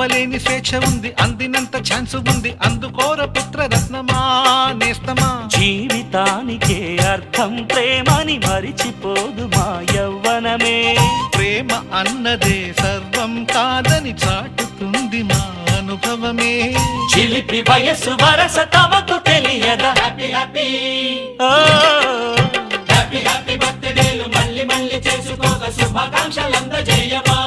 ఆపలేని స్వేచ్ఛ ఉంది, అందినంత ఛాన్స్ ఉంది, అందుకోర పుత్రరత్నమా నేస్తమా. జీవితానికే అర్థం ప్రేమని మరిచిపోదు మా యవ్వనమే. ప్రేమ అన్నదే సర్వం కాదని చాటుతుంది మా అనుభవమే. చిలిపి వయసు వరస తమకు తెలియదా. హ్యాపీ హ్యాపీ హ్యాపీ హ్యాపీ బర్త్డేలు మళ్ళీ మళ్ళీ చేసుకోగా శుభాకాంక్షలందజేయమా.